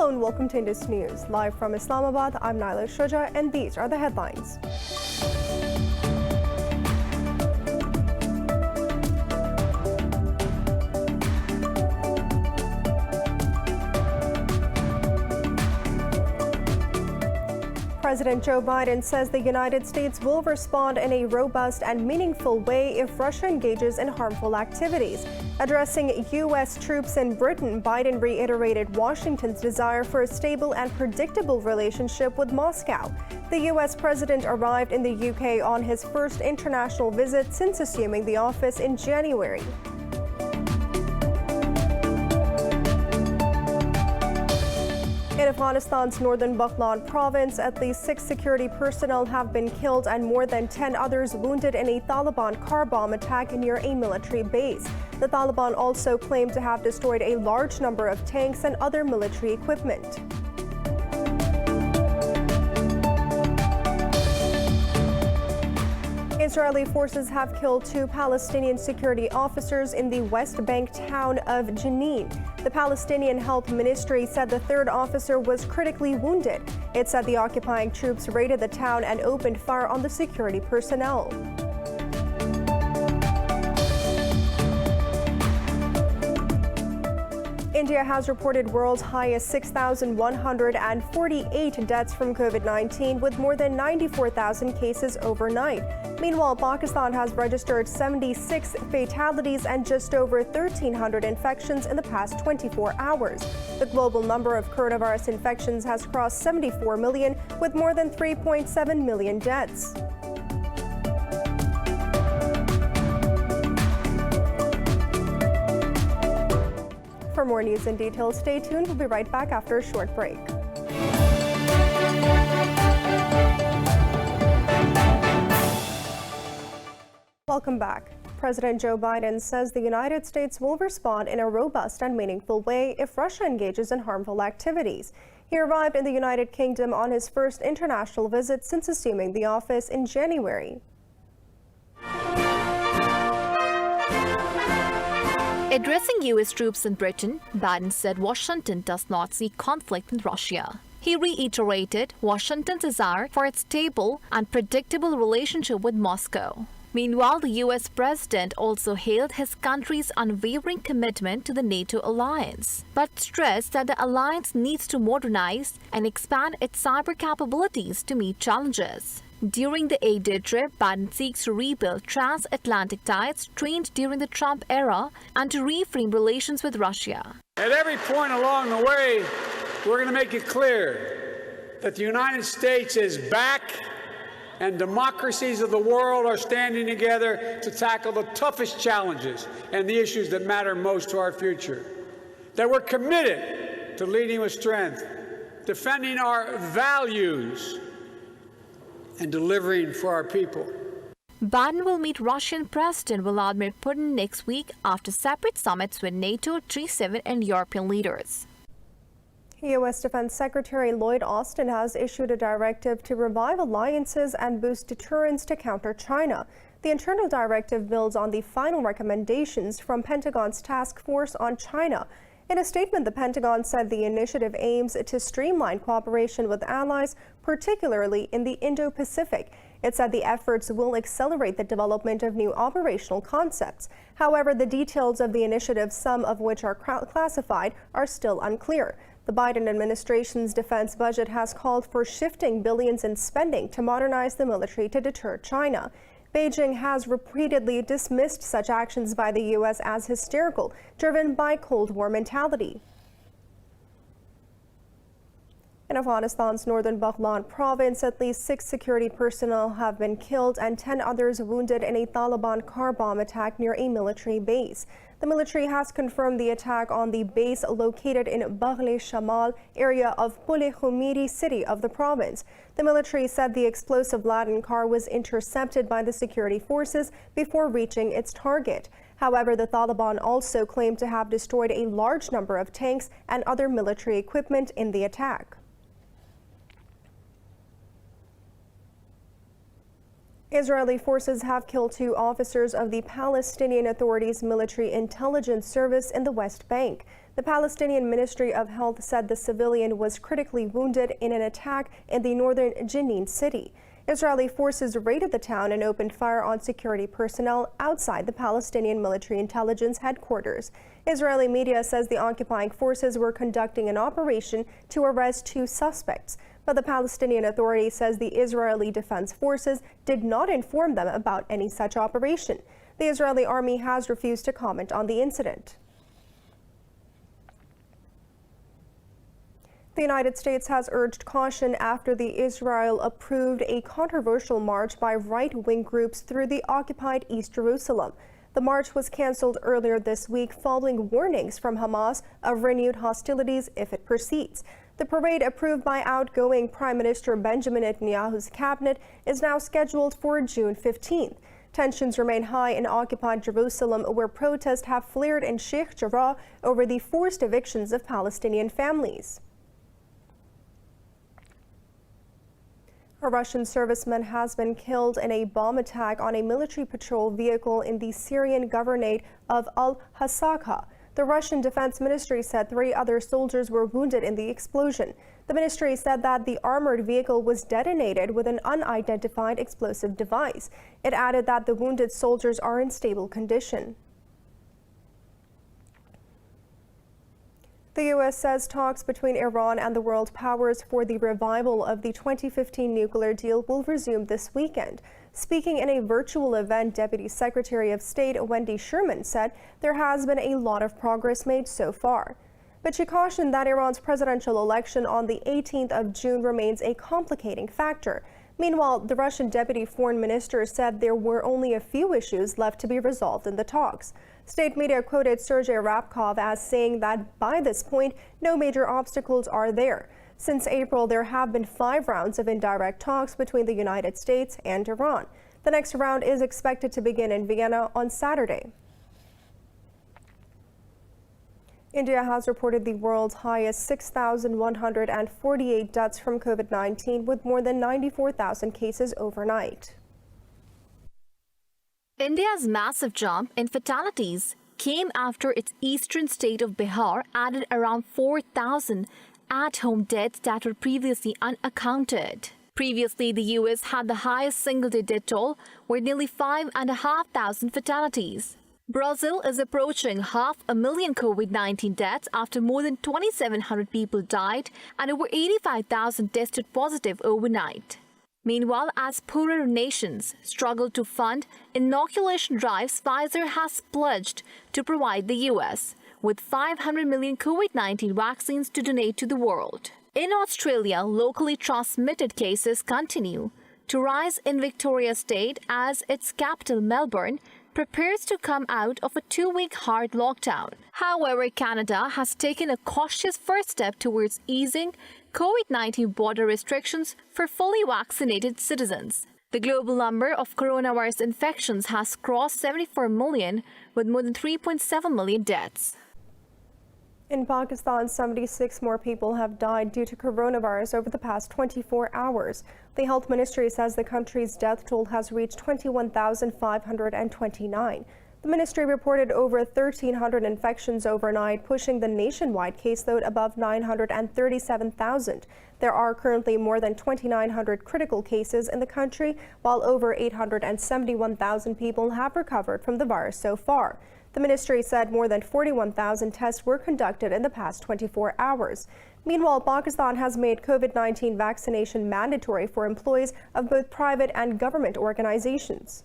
Hello and welcome to Indus News. Live from Islamabad, I'm Naila Shuja and these are the headlines. President Joe Biden says the United States will respond in a robust and meaningful way if Russia engages in harmful activities. Addressing U.S. troops in Britain, Biden reiterated Washington's desire for a stable and predictable relationship with Moscow. The U.S. president arrived in the U.K. on his first international visit since assuming the office in January. In Afghanistan's northern Baghlan province, at least 6 security personnel have been killed and more than 10 others wounded in a Taliban car bomb attack near a military base. The Taliban also claimed to have destroyed a large number of tanks and other military equipment. Israeli forces have killed 2 Palestinian security officers in the West Bank town of Jenin. The Palestinian Health Ministry said the 3rd officer was critically wounded. It said the occupying troops raided the town and opened fire on the security personnel. India has reported world's highest 6,148 deaths from COVID-19, with more than 94,000 cases overnight. Meanwhile, Pakistan has registered 76 fatalities and just over 1,300 infections in the past 24 hours. The global number of coronavirus infections has crossed 74 million, with more than 3.7 million deaths. For more news and details, stay tuned. We'll be right back after a short break. Welcome back. President Joe Biden says the United States will respond in a robust and meaningful way if Russia engages in harmful activities. He arrived in the United Kingdom on his first international visit since assuming the office in January. Addressing U.S. troops in Britain, Biden said Washington does not see conflict with Russia. He reiterated Washington's desire for a stable and predictable relationship with Moscow. Meanwhile, the U.S. president also hailed his country's unwavering commitment to the NATO alliance, but stressed that the alliance needs to modernize and expand its cyber capabilities to meet challenges. During the 8-day trip, Biden seeks to rebuild transatlantic ties strained during the Trump era and to reframe relations with Russia. At every point along the way, we're going to make it clear that the United States is back and democracies of the world are standing together to tackle the toughest challenges and the issues that matter most to our future. That we're committed to leading with strength, defending our values, and delivering for our people. Biden will meet Russian President Vladimir Putin next week after separate summits with NATO, G7, and European leaders. U.S. Defense Secretary Lloyd Austin has issued a directive to revive alliances and boost deterrence to counter China. The internal directive builds on the final recommendations from Pentagon's task force on China. In a statement, the Pentagon said the initiative aims to streamline cooperation with allies, particularly in the Indo-Pacific. It said the efforts will accelerate the development of new operational concepts. However, the details of the initiative, some of which are classified, are still unclear. The Biden administration's defense budget has called for shifting billions in spending to modernize the military to deter China. Beijing has repeatedly dismissed such actions by the U.S. as hysterical, driven by Cold War mentality. In Afghanistan's northern Baghlan province, at least 6 security personnel have been killed and 10 others wounded in a Taliban car bomb attack near a military base. The military has confirmed the attack on the base located in Baghle-Shamal area of Pule-Khumiri city of the province. The military said the explosive-laden car was intercepted by the security forces before reaching its target. However, the Taliban also claimed to have destroyed a large number of tanks and other military equipment in the attack. Israeli forces have killed 2 officers of the Palestinian Authority's military intelligence service in the West Bank. The Palestinian Ministry of Health said the civilian was critically wounded in an attack in the northern Jenin city. Israeli forces raided the town and opened fire on security personnel outside the Palestinian military intelligence headquarters. Israeli media says the occupying forces were conducting an operation to arrest 2 suspects, but the Palestinian Authority says the Israeli Defense Forces did not inform them about any such operation. The Israeli army has refused to comment on the incident. The United States has urged caution after the Israel approved a controversial march by right-wing groups through the occupied East Jerusalem. The march was canceled earlier this week following warnings from Hamas of renewed hostilities if it proceeds. The parade, approved by outgoing Prime Minister Benjamin Netanyahu's cabinet, is now scheduled for June 15th. Tensions remain high in occupied Jerusalem, where protests have flared in Sheikh Jarrah over the forced evictions of Palestinian families. A Russian serviceman has been killed in a bomb attack on a military patrol vehicle in the Syrian governorate of Al-Hasakha. The Russian Defense Ministry said 3 other soldiers were wounded in the explosion. The ministry said that the armored vehicle was detonated with an unidentified explosive device. It added that the wounded soldiers are in stable condition. The U.S. says talks between Iran and the world powers for the revival of the 2015 nuclear deal will resume this weekend. Speaking in a virtual event, Deputy Secretary of State Wendy Sherman said there has been a lot of progress made so far. But she cautioned that Iran's presidential election on the 18th of June remains a complicating factor. Meanwhile, the Russian Deputy Foreign Minister said there were only a few issues left to be resolved in the talks. State media quoted Sergei Rabkov as saying that by this point, no major obstacles are there. Since April, there have been 5 rounds of indirect talks between the United States and Iran. The next round is expected to begin in Vienna on Saturday. India has reported the world's highest 6,148 deaths from COVID-19, with more than 94,000 cases overnight. India's massive jump in fatalities came after its eastern state of Bihar added around 4,000 at-home deaths that were previously unaccounted. Previously, the U.S. had the highest single-day death toll, with nearly 5,500 fatalities. Brazil is approaching 500,000 COVID-19 deaths after more than 2,700 people died and over 85,000 tested positive overnight. Meanwhile, as poorer nations struggle to fund inoculation drives, Pfizer has pledged to provide the U.S. with 500 million COVID-19 vaccines to donate to the world. In Australia, locally transmitted cases continue to rise in Victoria State as its capital, Melbourne, prepares to come out of a 2-week hard lockdown. However, Canada has taken a cautious first step towards easing COVID-19 border restrictions for fully vaccinated citizens. The global number of coronavirus infections has crossed 74 million, with more than 3.7 million deaths. In Pakistan, 76 more people have died due to coronavirus over the past 24 hours. The health ministry says the country's death toll has reached 21,529. The ministry reported over 1,300 infections overnight, pushing the nationwide caseload above 937,000. There are currently more than 2,900 critical cases in the country, while over 871,000 people have recovered from the virus so far. The ministry said more than 41,000 tests were conducted in the past 24 hours. Meanwhile, Pakistan has made COVID-19 vaccination mandatory for employees of both private and government organizations.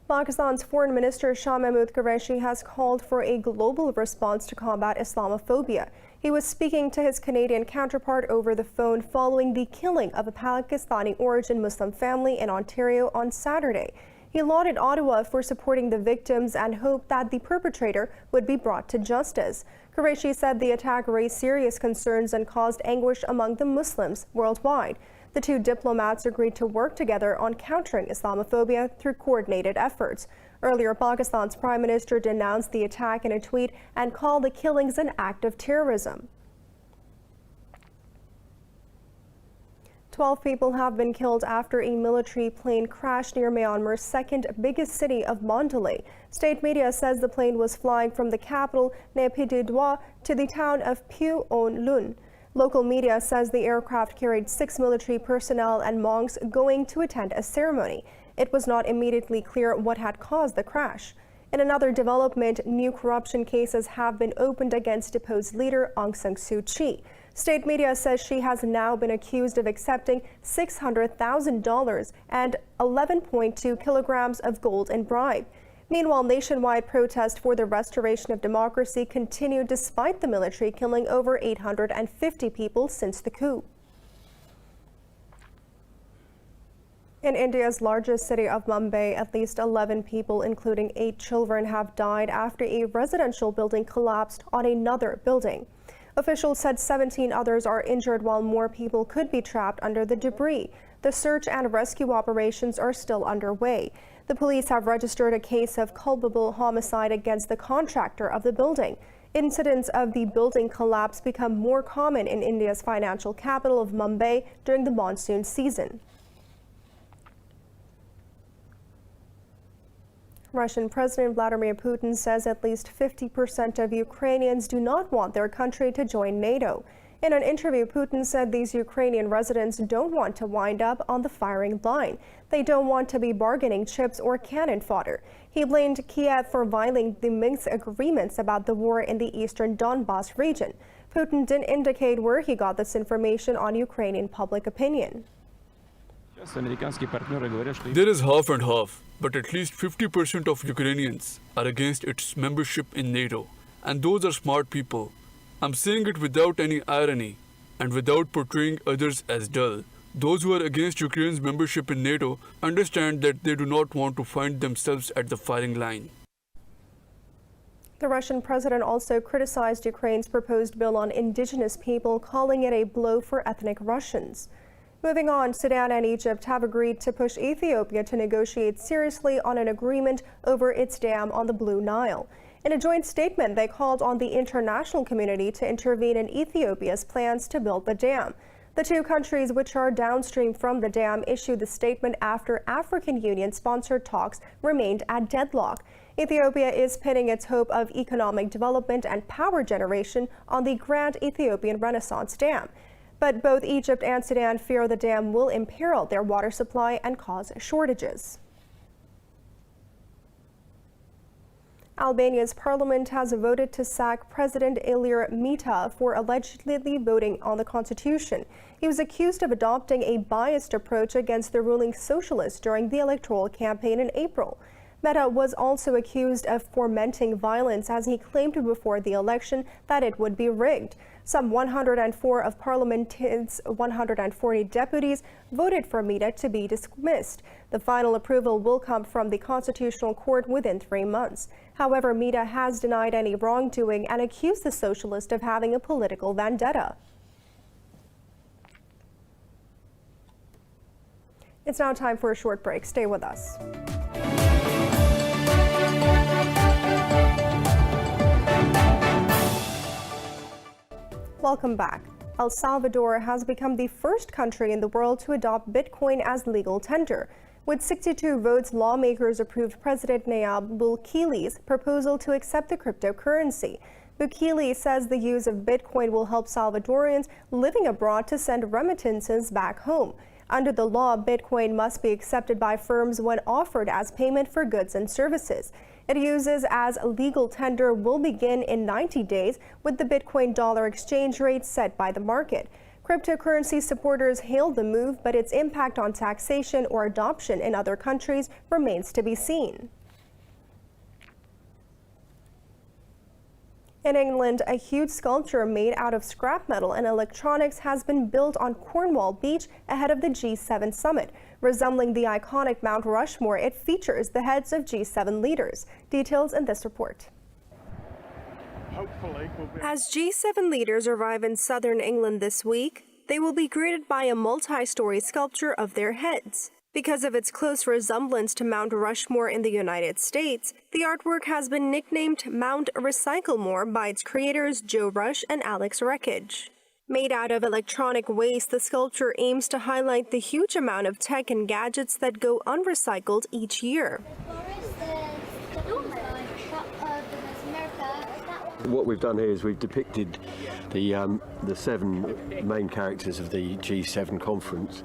Pakistan's Foreign Minister Shah Mahmood Qureshi has called for a global response to combat Islamophobia. He was speaking to his Canadian counterpart over the phone following the killing of a Pakistani-origin Muslim family in Ontario on Saturday. He lauded Ottawa for supporting the victims and hoped that the perpetrator would be brought to justice. Qureshi said the attack raised serious concerns and caused anguish among the Muslims worldwide. The 2 diplomats agreed to work together on countering Islamophobia through coordinated efforts. Earlier, Pakistan's Prime Minister denounced the attack in a tweet and called the killings an act of terrorism. 12 people have been killed after a military plane crashed near Myanmar's second biggest city of Mandalay. State media says the plane was flying from the capital, Naypyidaw, to the town of Pheu On Lun. Local media says the aircraft carried 6 military personnel and monks going to attend a ceremony. It was not immediately clear what had caused the crash. In another development, new corruption cases have been opened against deposed leader Aung San Suu Kyi. State media says she has now been accused of accepting $600,000 and 11.2 kilograms of gold in bribe. Meanwhile, nationwide protests for the restoration of democracy continue despite the military killing over 850 people since the coup. In India's largest city of Mumbai, at least 11 people, including 8 children, have died after a residential building collapsed on another building. Officials said 17 others are injured while more people could be trapped under the debris. The search and rescue operations are still underway. The police have registered a case of culpable homicide against the contractor of the building. Incidents of the building collapse become more common in India's financial capital of Mumbai during the monsoon season. Russian President Vladimir Putin says at least 50% of Ukrainians do not want their country to join NATO. In an interview, Putin said these Ukrainian residents don't want to wind up on the firing line. They don't want to be bargaining chips or cannon fodder. He blamed Kiev for violating the Minsk agreements about the war in the eastern Donbas region. Putin didn't indicate where he got this information on Ukrainian public opinion. There is half and half, but at least 50% of Ukrainians are against its membership in NATO, and those are smart people. I'm saying it without any irony and without portraying others as dull. Those who are against Ukraine's membership in NATO understand that they do not want to find themselves at the firing line. The Russian president also criticized Ukraine's proposed bill on indigenous people, calling it a blow for ethnic Russians. Moving on, Sudan and Egypt have agreed to push Ethiopia to negotiate seriously on an agreement over its dam on the Blue Nile. In a joint statement, they called on the international community to intervene in Ethiopia's plans to build the dam. The two countries, which are downstream from the dam, issued the statement after African Union-sponsored talks remained at deadlock. Ethiopia is pinning its hope of economic development and power generation on the Grand Ethiopian Renaissance Dam. But both Egypt and Sudan fear the dam will imperil their water supply and cause shortages. Albania's parliament has voted to sack President Ilir Meta for allegedly voting on the constitution. He was accused of adopting a biased approach against the ruling socialists during the electoral campaign in April. Meta was also accused of fomenting violence as he claimed before the election that it would be rigged. Some 104 of Parliament's 140 deputies voted for Meta to be dismissed. The final approval will come from the Constitutional Court within 3 months. However, Meta has denied any wrongdoing and accused the socialist of having a political vendetta. It's now time for a short break. Stay with us. Welcome back. El Salvador has become the first country in the world to adopt Bitcoin as legal tender. With 62 votes, lawmakers approved President Nayib Bukele's proposal to accept the cryptocurrency. Bukele says the use of Bitcoin will help Salvadorians living abroad to send remittances back home. Under the law, Bitcoin must be accepted by firms when offered as payment for goods and services. It uses as legal tender will begin in 90 days with the Bitcoin dollar exchange rate set by the market. Cryptocurrency supporters hailed the move, but its impact on taxation or adoption in other countries remains to be seen. In England, a huge sculpture made out of scrap metal and electronics has been built on Cornwall Beach ahead of the G7 summit. Resembling the iconic Mount Rushmore, it features the heads of G7 leaders. Details in this report. As G7 leaders arrive in southern England this week, they will be greeted by a multi-story sculpture of their heads. Because of its close resemblance to Mount Rushmore in the United States, the artwork has been nicknamed Mount Recyclemore by its creators Joe Rush and Alex Wreckage. Made out of electronic waste, the sculpture aims to highlight the huge amount of tech and gadgets that go unrecycled each year. What we've done here is we've depicted the 7 main characters of the G7 conference,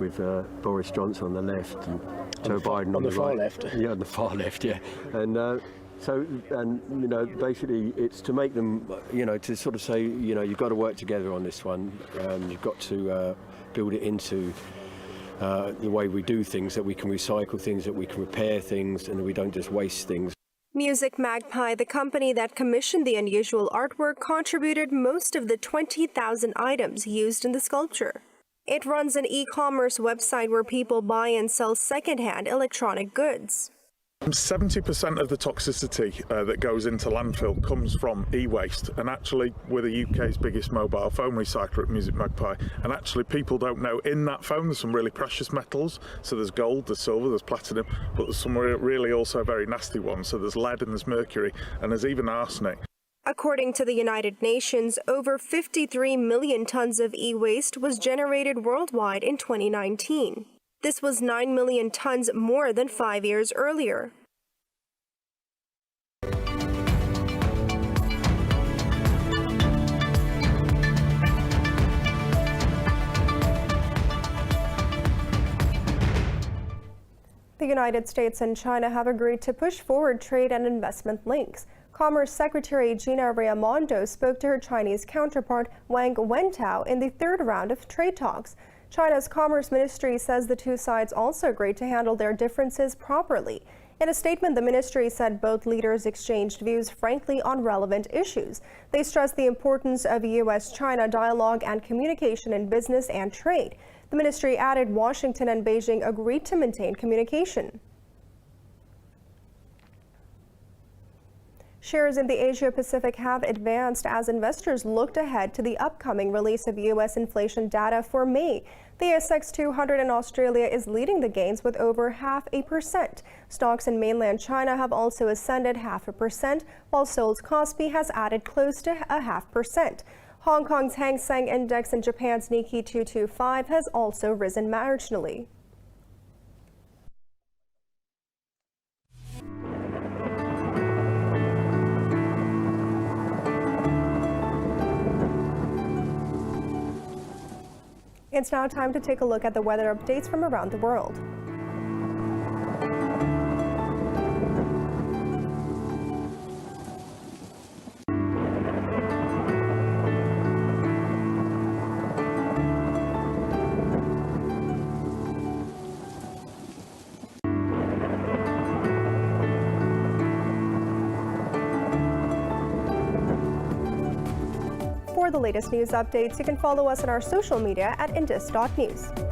with Boris Johnson on the left and Joe Biden on the far right. left. Yeah, on the far left, yeah. And basically it's to make them, to sort of say, you've got to work together on this one. You've got to build it into the way we do things, that we can recycle things, that we can repair things, and that we don't just waste things. Music Magpie, the company that commissioned the unusual artwork, contributed most of the 20,000 items used in the sculpture. It runs an e-commerce website where people buy and sell second-hand electronic goods. 70% of the toxicity that goes into landfill comes from e-waste, and actually we're the UK's biggest mobile phone recycler at Music Magpie, and actually people don't know in that phone there's some really precious metals. So there's gold, there's silver, there's platinum, but there's some really also very nasty ones. So there's lead and there's mercury and there's even arsenic. According to the United Nations, over 53 million tons of e-waste was generated worldwide in 2019. This was 9 million tons more than 5 years earlier. The United States and China have agreed to push forward trade and investment links. Commerce Secretary Gina Raimondo spoke to her Chinese counterpart Wang Wentao in the third round of trade talks. China's Commerce Ministry says the two sides also agreed to handle their differences properly. In a statement, the ministry said both leaders exchanged views frankly on relevant issues. They stressed the importance of U.S.-China dialogue and communication in business and trade. The ministry added Washington and Beijing agreed to maintain communication. Shares in the Asia-Pacific have advanced as investors looked ahead to the upcoming release of U.S. inflation data for May. The ASX 200 in Australia is leading the gains with over 0.5%. Stocks in mainland China have also ascended 0.5%, while Seoul's Kospi has added close to 0.5%. Hong Kong's Hang Seng Index and Japan's Nikkei 225 has also risen marginally. It's now time to take a look at the weather updates from around the world. For the latest news updates, you can follow us on our social media at Indus.News.